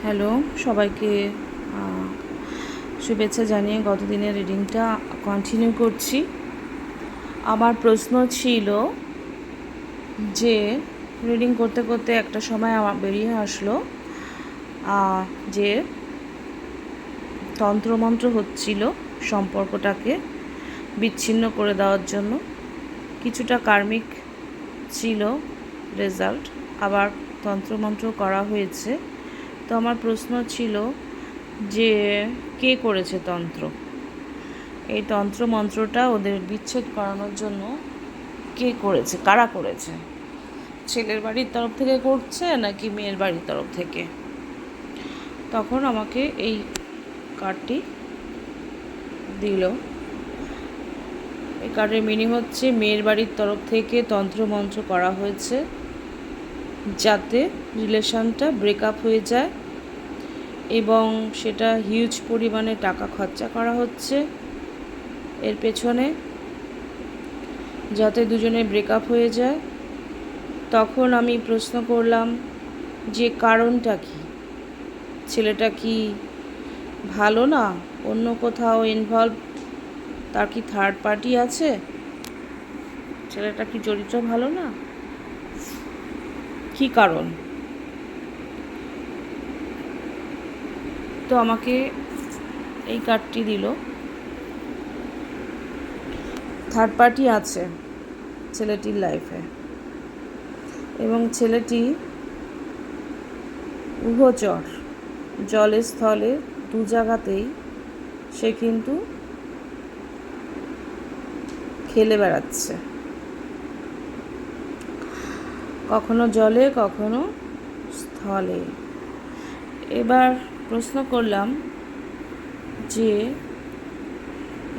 Hello সবাইকে, শুভেচ্ছা জানিয়ে গত দিনের রিডিংটা কন্টিনিউ করছি। আমার প্রশ্ন ছিল যে রিডিং করতে করতে একটা সময় আমার বেরিয়ে আসলো যে তন্ত্রমন্ত্র হচ্ছিল সম্পর্কটাকে বিচ্ছিন্ন করে দেওয়ার জন্য। কিছুটা কার্মিক ছিল রেজাল্ট, আবার তন্ত্রমন্ত্র করা হয়েছে। তো আমার প্রশ্ন ছিল যে কে করেছে তন্ত্র, এই তন্ত্র মন্ত্রটা ওদের বিচ্ছেদ করানোর জন্য কে করেছে, কারা করেছে? ছেলের বাড়ির তরফ থেকে করছে নাকি মেয়ের বাড়ির তরফ থেকে? তখন আমাকে এই কার্ডটি দিল। এই কার্ডের মিনিং হচ্ছে মেয়ের বাড়ির তরফ থেকে তন্ত্রমন্ত্র করা হয়েছে যাতে রিলেশনটা ব্রেকআপ হয়ে যায়, এবং সেটা হিউজ পরিমাণে টাকা খরচা করা হচ্ছে এর পেছনে, যাতে দুজনে ব্রেকআপ হয়ে যায়। তখন আমি প্রশ্ন করলাম যে কারণটা কি? ছেলেটা কি ভালো না, অন্য কোথাও ইনভলভ, তার কি থার্ড পার্টি আছে, ছেলেটা কি চরিত্র ভালো না, কি কারণ? তো আমাকে এই কার্ডটি দিল। থার্ড পার্টি আছে ছেলেটির লাইফে, এবং ছেলেটি উভচর, জলে স্থলে দু জায়গাতেই সে কিন্তু খেলে বেড়াচ্ছে, কখনো জলে কখনো স্থলে। এবার প্রশ্ন করলাম যে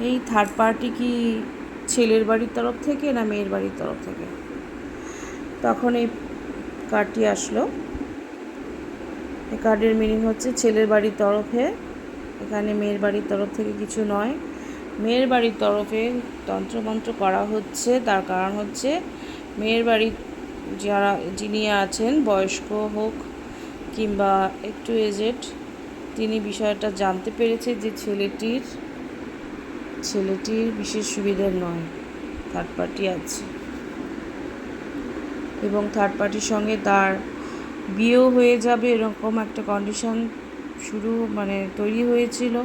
এই থার্ড পার্টি কি ছেলের বাড়ির তরফ থেকে না মেয়ের বাড়ির তরফ থেকে? তখন এই কার্ডটি আসলো। এই কার্ডের মিনিং হচ্ছে ছেলের বাড়ির তরফে, এখানে মেয়ের বাড়ির তরফ থেকে কিছু নয়। মেয়ের বাড়ির তরফে তন্ত্রমন্ত্র করা হচ্ছে, তার কারণ হচ্ছে মেয়ের বাড়ির যিনি আছেন, বয়স্ক হোক কিংবা একটু এজেড, তিনি বিষয়টা জানতে পেরেছে যে ছেলেটির বিশেষ সুবিধার নয়, থার্ড পার্টি আছে, এবং থার্ড পার্টির সঙ্গে তার বিয়েও হয়ে যাবে এরকম একটা কন্ডিশন তৈরি হয়েছিল,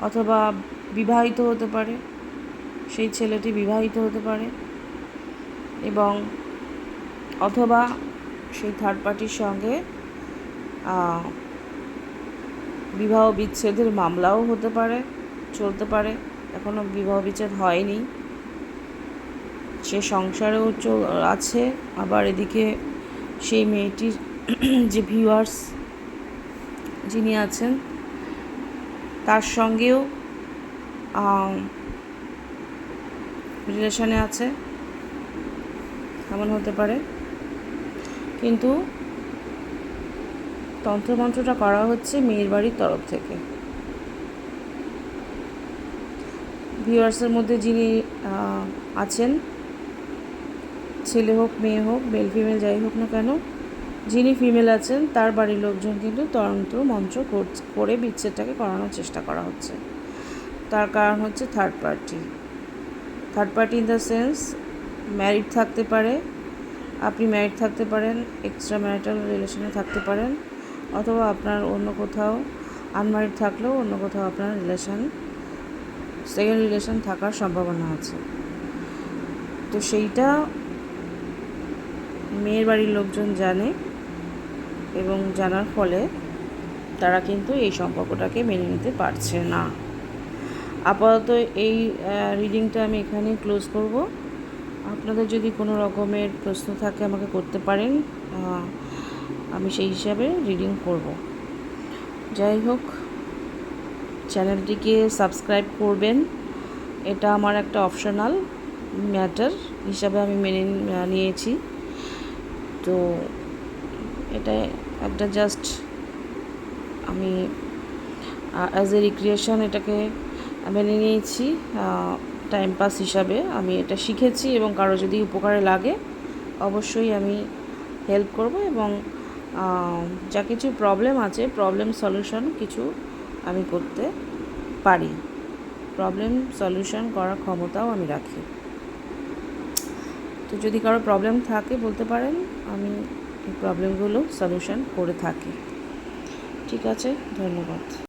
অথবা বিবাহিত হতে পারে, সেই ছেলেটি বিবাহিত হতে পারে, এবং অথবা সেই থার্ড পার্টির সঙ্গে বিবাহ বিচ্ছেদের মামলাও হতে পারে, চলতে পারে। এখনও বিবাহ বিচ্ছেদ হয়নি, সে সংসারেও আছে। আবার এদিকে সেই মেয়েটির যে ভিউয়ার্স যিনি আছেন তার সঙ্গেও রিলেশনে আছে, এমন হতে পারে। কিন্তু তন্ত্রমন্ত্রটা করা হচ্ছে মেয়ের বাড়ির তরফ থেকে। ভিউয়ার্সের মধ্যে যিনি আছেন, ছেলে হোক মেয়ে হোক, মেল ফিমেল যাই হোক না কেন, যিনি ফিমেল আছেন তার বাড়ির লোকজন কিন্তু তন্ত্রমন্ত্র করে বিচ্ছেদটাকে করানোর চেষ্টা করা হচ্ছে। তার কারণ হচ্ছে third party in the sense married থাকতে পারে, আপনি ম্যারিড থাকতে পারেন, এক্সট্রা ম্যারিটাল রিলেশনে থাকতে পারেন, অথবা আপনার অন্য কোথাও আনম্যারিড থাকলেও অন্য কোথাও আপনার সেকেন্ড রিলেশন থাকার সম্ভাবনা আছে। তো সেইটা মেয়ের বাড়ির লোকজন জানে, এবং জানার ফলে তারা কিন্তু এই সম্পর্কটাকে মেনে নিতে পারছে না। আপাতত এই রিডিংটা আমি এখানেই ক্লোজ করব। আপনাদের যদি কোনো রকমের প্রশ্ন থাকে আমাকে করতে পারেন, আমি সেই হিসাবে রিডিং করব। যাই হোক, চ্যানেলটিকে সাবস্ক্রাইব করবেন, এটা আমার একটা অপশনাল ম্যাটার হিসাবে আমি মেনে নিয়েছি। তো এটা একটা জাস্ট আমি অ্যাজ এ রিক্রিয়েশন এটাকে মেনে নিয়েছি, টাইম পাস হিসাবে আমি এটা শিখেছি, এবং কারো যদি উপকারে লাগে অবশ্যই আমি হেল্প করব, এবং যা কিছু প্রবলেম আছে প্রবলেম সলিউশন কিছু আমি করতে পারি, প্রবলেম সলিউশন করার ক্ষমতাও আমি রাখি। তো যদি কারো প্রবলেম থাকে বলতে পারেন, আমি এই প্রবলেমগুলো সলিউশন করে থাকি। ঠিক আছে, ধন্যবাদ।